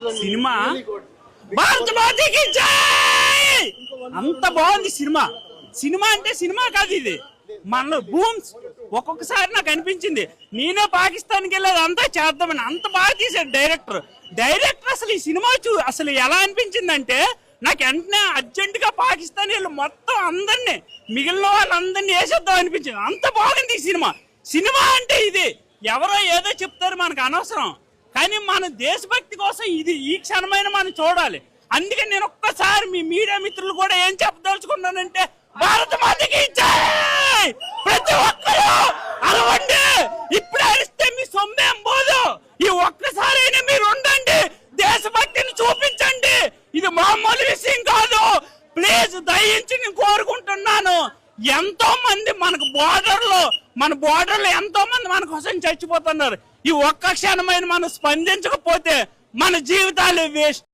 Cinema భారత మాతకి జై అంత బాగుంది సినిమా. సినిమా అంటే సినిమా కాదు, ఇది మన బూమ్స్. ఒక్కొక్కసారి నాకు అనిపించింది నేనే పాకిస్తాన్కి వెళ్ళేది అంతా చేద్దామని. అంత బాగా తీశాడు డైరెక్టర్. అసలు ఈ సినిమా అసలు ఎలా అనిపించింది అంటే నాకు వెంటనే అర్జెంట్ గా పాకిస్తాన్ వీళ్ళు మొత్తం అందరినీ మిగిలిన వాళ్ళందరినీ వేసేద్దాం అనిపించింది. అంత బాగుంది ఈ సినిమా. సినిమా అంటే ఇది ఎవరో ఏదో చెప్తారు, మనకు అనవసరం. కానీ మన దేశభక్తి కోసం ఇది ఈ క్షణమైన మనం చూడాలి. అందుకే నేను ఒక్కసారి మీ మీడియా మిత్రులు కూడా ఏం చెప్పదలుచుకున్నానంటే భారత మాతకి జై. ప్రతి ఒక్కరూ అరవండి. ఇప్పుడు అరిస్తే మీ సొమ్మేం పోదు. ఈ ఒక్కసారైనా మీరు ఉండండి, దేశభక్తిని చూపించండి. ఇది మామూలు విషయం కాదు. ప్లీజ్ దయించి నేను కోరుకుంటున్నాను. ఎంతో మంది మనకు మన బోర్డర్ లో ఎంతో మంది మన కోసం చచ్చిపోతున్నారు. ఈ ఒక్క క్షణమైన మనం స్పందించకపోతే మన జీవితాలు వేస్ట్.